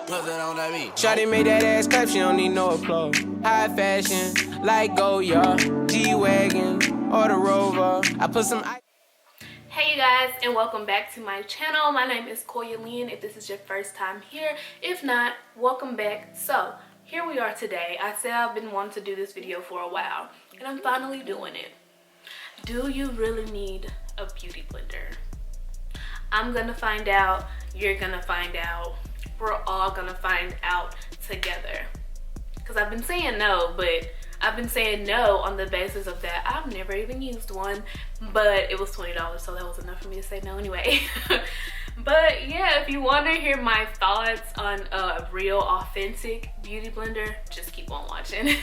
Shawty made that ass clap, she don't need no applause. High fashion, like Goya, G-Wagon, or the Rover. I put some... Hey you guys, and welcome back to my channel. My name is QuoiaLen if this is your first time here. If not, welcome back. So, here we are today. I said I've been wanting to do this video for a while, and I'm finally doing it. Do you really need a beauty blender? I'm gonna find out, you're gonna find out, we're all gonna find out together. Because I've been saying no, but I've been saying no on the basis of that I've never even used one, but it was $20, so that was enough for me to say no anyway. But yeah, if you want to hear my thoughts on a real authentic beauty blender, just keep on watching.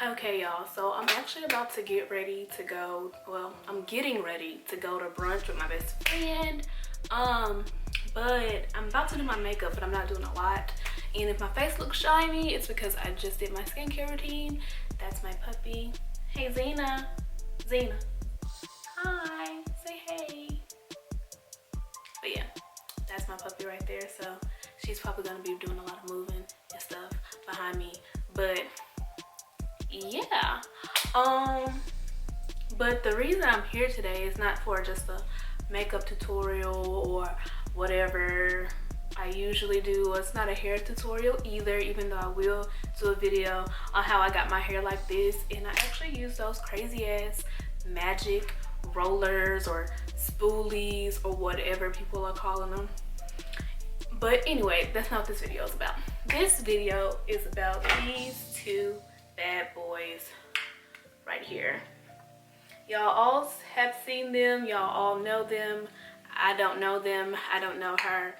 Okay y'all, so I'm actually about to get ready to go, well, I'm getting ready to go to brunch with my best friend. But I'm about to do my makeup, but I'm not doing a lot. And if my face looks shiny, it's because I just did my skincare routine. That's my puppy. Hey Zena. Zena. Hi, say hey. But yeah, that's my puppy right there. So she's probably gonna be doing a lot of moving and stuff behind me. But yeah, but the reason I'm here today is not for just a makeup tutorial or whatever I usually do. It's not a hair tutorial either, even though I will do a video on how I got my hair like this. And I actually use those crazy ass magic rollers or spoolies or whatever people are calling them. But anyway, that's not what this video is about. This video is about these two bad boys right here. Y'all all have seen them, y'all all know them. I don't know them, I don't know her.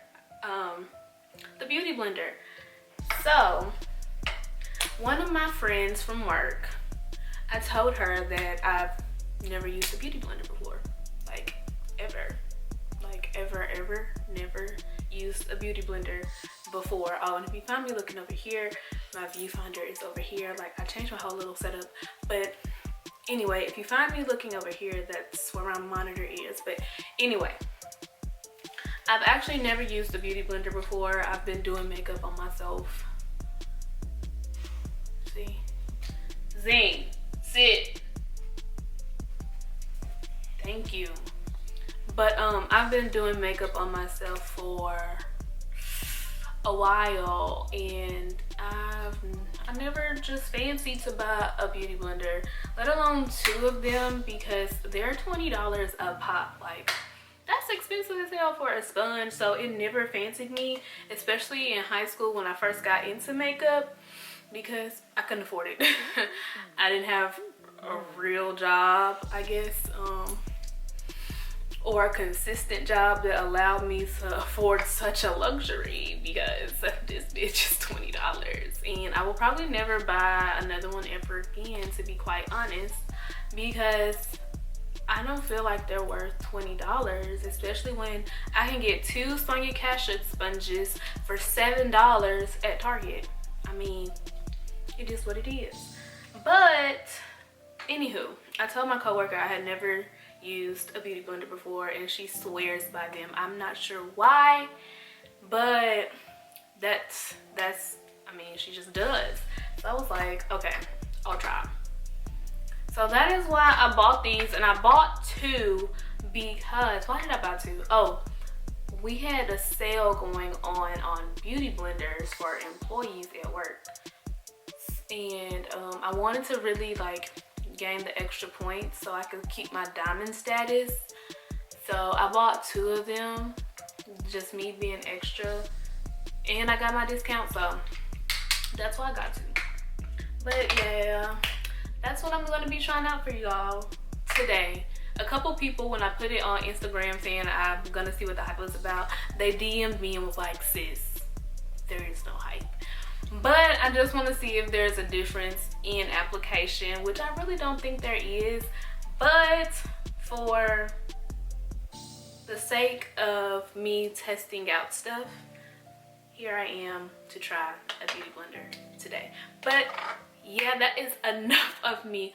The beauty blender. So one of my friends from work, I told her that I've never used a beauty blender before, like ever never used a beauty blender before. Oh, and if you find me looking over here, my viewfinder is over here. Like I changed my whole little setup, but anyway, if you find me looking over here, that's where my monitor is. But anyway, I've actually never used a beauty blender before. I've been doing makeup on myself. See, Zing, sit. Thank you. But I've been doing makeup on myself for a while, and I never just fancied to buy a beauty blender, let alone two of them, because they're $20 a pop. Like that's expensive as hell for a sponge. So it never fancied me, especially in high school when I first got into makeup, because I couldn't afford it. I didn't have a real job, I guess, or a consistent job that allowed me to afford such a luxury, because this bitch is $20. And I will probably never buy another one ever again, to be quite honest, because I don't feel like they're worth $20, especially when I can get two Sonia Kashuk sponges for $7 at Target. I mean, it is what it is. But anywho, I told my coworker I had never used a beauty blender before, and she swears by them. I'm not sure why, but that's I mean, she just does. So I was like, okay, I'll try. So that is why I bought these, and I bought two because, why did I buy two? Oh, we had a sale going on beauty blenders for employees at work, and I wanted to really like gain the extra points so I could keep my diamond status. So I bought two of them, just me being extra, and I got my discount, so that's why I got two. But yeah, that's what I'm gonna be trying out for y'all today. A couple people, when I put it on Instagram saying I'm gonna see what the hype was about, they DM'd me and was like, sis, there is no hype. But I just want to see if there's a difference in application, which I really don't think there is. But for the sake of me testing out stuff, here I am to try a beauty blender today. But yeah, that is enough of me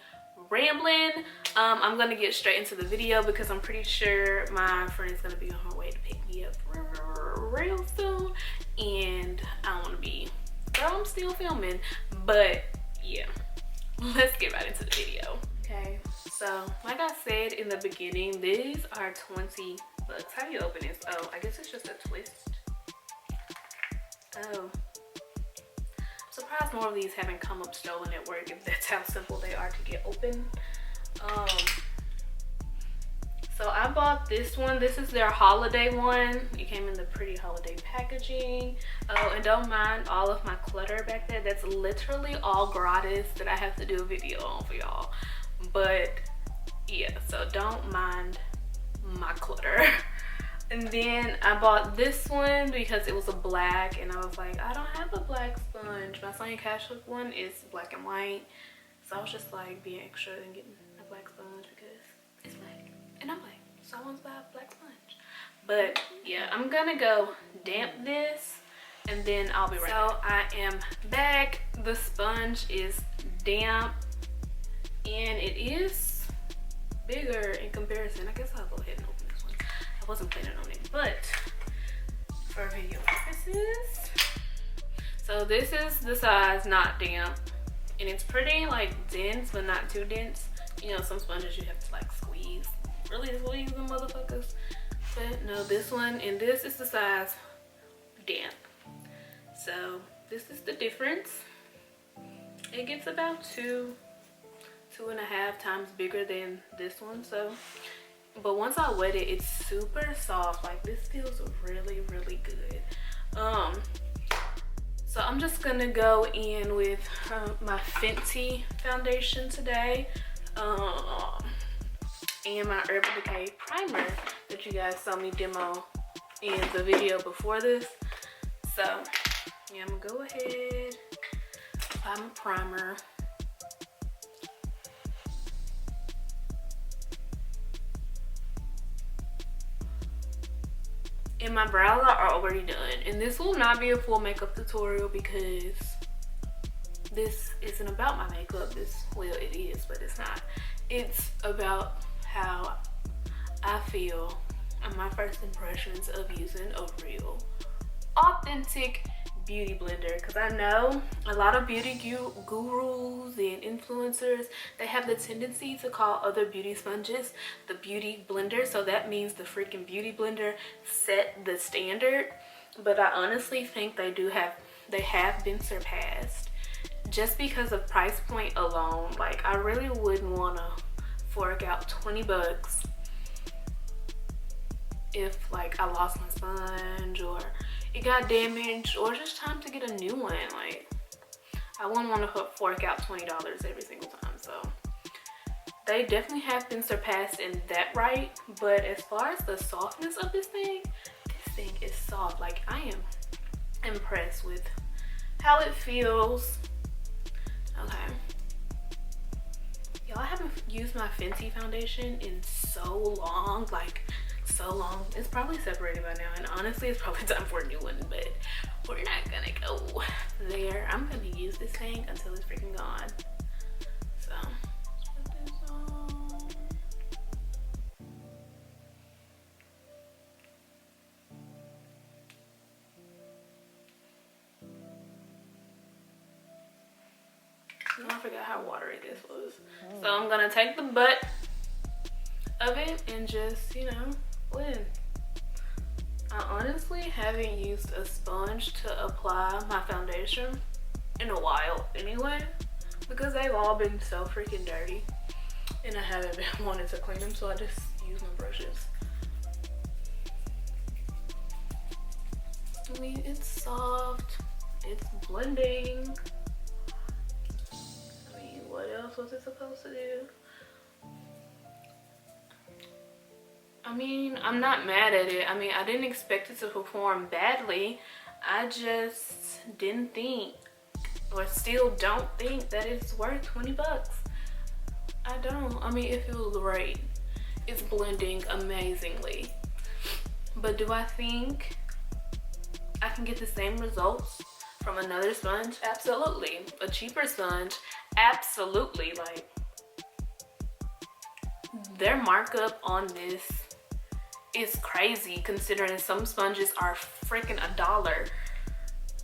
rambling. I'm gonna get straight into the video because I'm pretty sure my friend is gonna be on her way to pick me up real soon, and I don't want to be, girl, I'm still filming, but yeah, let's get right into the video. Okay, so like I said in the beginning, these are 20 bucks. How do you open this? Oh, I guess it's just a twist. Oh, surprised more of these haven't come up stolen at work, if that's how simple they are to get open. So I bought this one. This is their holiday one. It came in the pretty holiday packaging. Oh, and don't mind all of my clutter back there. That's literally all gratis that I have to do a video on for y'all. But yeah, so don't mind my clutter. And then I bought this one because it was a black, and I was like, I don't have a black sponge. My Sonia Kashuk one is black and white. So I was just like being extra and getting a black sponge because it's black and I'm black. So I want to buy a black sponge. But yeah, I'm gonna go damp this and then I'll be right back. So I am back. The sponge is damp and it is bigger in comparison. I guess I'll go ahead and open this one. I wasn't planning on it, but for video purposes. So this is the size, not damp. And it's pretty like dense, but not too dense. You know, some sponges you have to like squeeze, really squeeze them motherfuckers. But no, this one, and this is the size damp. So this is the difference. It gets about 2.5 times bigger than this one. So, but once I wet it, it's super soft. Like this feels really, really good. So I'm just gonna go in with my Fenty foundation today, and my Urban Decay primer that you guys saw me demo in the video before this. So yeah, I'm gonna go ahead, apply my primer. And my brows are already done, and this will not be a full makeup tutorial because this isn't about my makeup. Well, it is, but it's not. It's about how I feel and my first impressions of using a real authentic beauty blender, because I know a lot of beauty gurus and influencers, they have the tendency to call other beauty sponges the beauty blender. So that means the freaking beauty blender set the standard, but I honestly think they have been surpassed just because of price point alone. Like I really wouldn't want to fork out 20 bucks if like I lost my sponge or it got damaged or just time to get a new one. Like I wouldn't want to fork out $20 every single time. So they definitely have been surpassed in that right. But as far as the softness of this thing is soft. Like I am impressed with how it feels. Okay, y'all, I haven't used my Fenty foundation in so long, like so long. It's probably separated by now, and honestly it's probably time for a new one, but we're not gonna go there. I'm gonna use this thing until it's freaking gone. So let's put this on. I forgot how watery this was. So I'm gonna take the butt of it and just, you know, blend. I honestly haven't used a sponge to apply my foundation in a while anyway, because they've all been so freaking dirty and I haven't been wanting to clean them, so I just use my brushes. I mean, it's soft, it's blending. I mean, what else was it supposed to do? I mean, I'm not mad at it. I mean, I didn't expect it to perform badly. I just didn't think, or still don't think, that it's worth 20 bucks. I don't. I mean, it feels great. It's blending amazingly. But do I think I can get the same results from another sponge? Absolutely. A cheaper sponge? Absolutely. Like, their markup on this is crazy considering some sponges are freaking $1.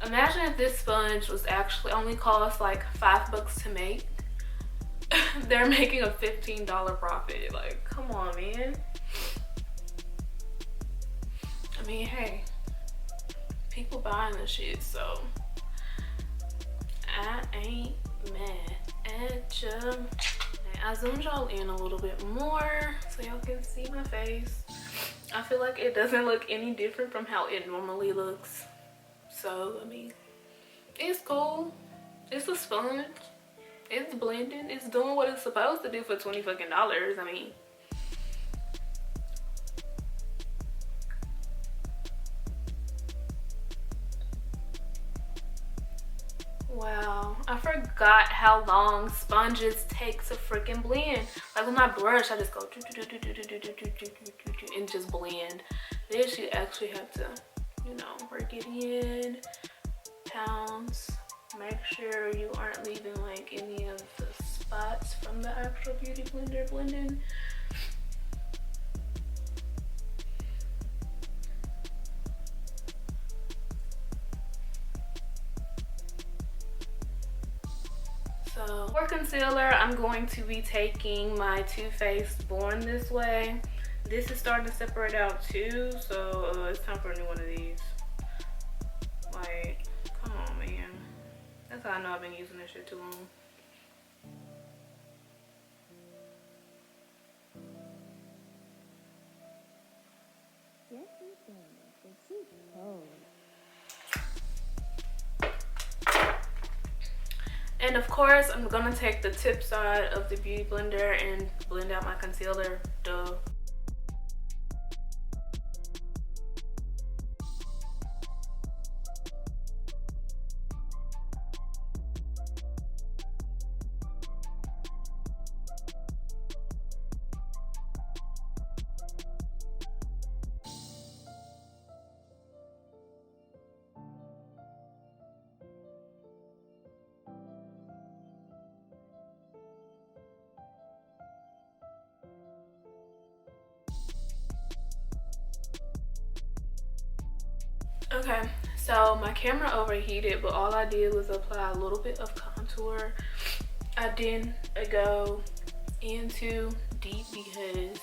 Imagine if this sponge was actually only cost like $5 to make. They're making a $15 profit. Like, come on, man. I mean, hey, people buying this shit, so I ain't mad at ya. I zoomed y'all in a little bit more so y'all can see my face. I feel like it doesn't look any different from how it normally looks. So, I mean, it's cool. It's a sponge. It's blending. It's doing what it's supposed to do for $20 fucking. I mean, wow, I forgot how long sponges take to freaking blend. Like with my brush, I just go and just blend. This you actually have to, you know, work it in, pounds. Make sure you aren't leaving like any of the spots from the actual beauty blender blending. So for concealer, I'm going to be taking my Too Faced Born This Way. This is starting to separate out too, so it's time for a new one of these. Like, come on, man. That's how I know I've been using this shit too long. And of course, I'm gonna take the tip side of the beauty blender and blend out my concealer. Duh. Okay, so my camera overheated, but all I did was apply a little bit of contour. I didn't go into deep because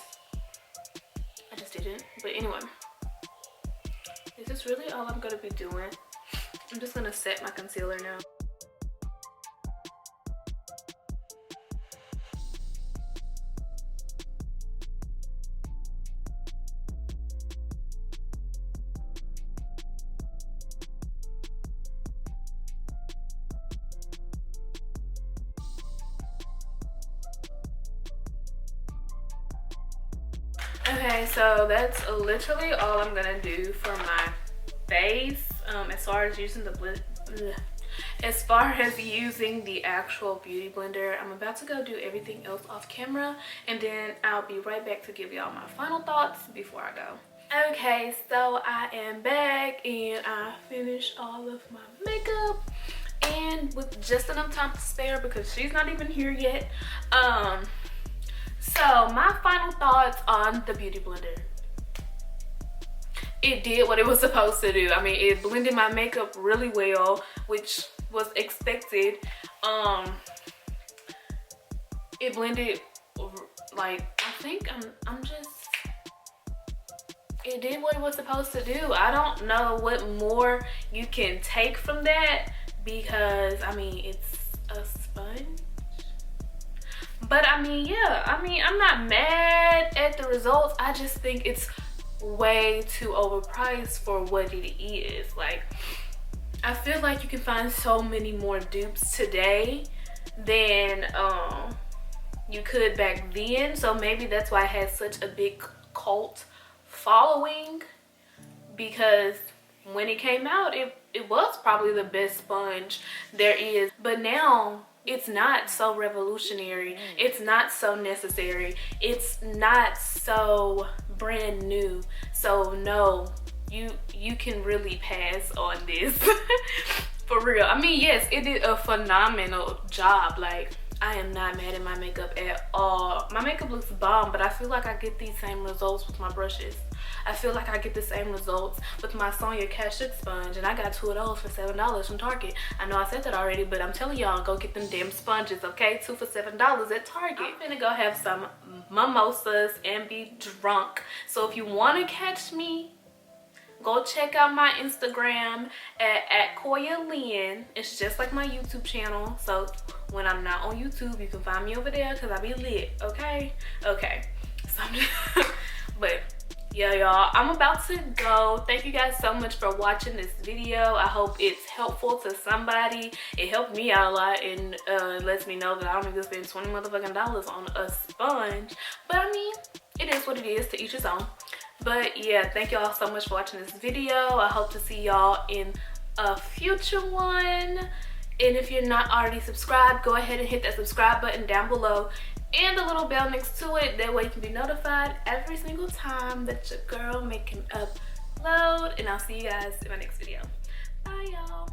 I just didn't. But anyway, this is really all I'm gonna be doing. I'm just gonna set my concealer now. Okay, so that's literally all I'm gonna do for my face. As far as using the actual beauty blender, I'm about to go do everything else off camera, and then I'll be right back to give y'all my final thoughts before I go. Okay, so I am back and I finished all of my makeup, and with just enough time to spare because she's not even here yet. So my final thoughts on the beauty blender. It did what it was supposed to do. I mean, it blended my makeup really well, which was expected. It blended, like, I think it did what it was supposed to do. I don't know what more you can take from that because, I mean, it's a sponge. But I mean, yeah, I mean, I'm not mad at the results. I just think it's way too overpriced for what it is. Like, I feel like you can find so many more dupes today than you could back then. So maybe that's why it has such a big cult following, because when it came out, it was probably the best sponge there is. But now it's not so revolutionary. It's not so necessary. It's not so brand new. So no, you can really pass on this. For real. I mean, yes, it did a phenomenal job. Like, I am not mad at my makeup at all. My makeup looks bomb, but I feel like I get these same results with my brushes. I feel like I get the same results with my Sonia Kashuk sponge, and I got 2 of those for $7 from Target. I know I said that already, but I'm telling y'all, go get them damn sponges, okay? 2 for $7 at Target. I'm gonna go have some mimosas and be drunk. So if you wanna catch me, go check out my Instagram at QuoiaLen. It's just like my YouTube channel. So when I'm not on YouTube, you can find me over there because I be lit, okay? Okay. So but yeah, y'all, I'm about to go. Thank you guys so much for watching this video. I hope it's helpful to somebody. It helped me out a lot and lets me know that I don't need to spend 20 motherfucking dollars on a sponge. But I mean, it is what it is, to each his own. But yeah, thank y'all so much for watching this video. I hope to see y'all in a future one. And if you're not already subscribed, go ahead and hit that subscribe button down below and the little bell next to it. That way you can be notified every single time that your girl make an upload. And I'll see you guys in my next video. Bye, y'all.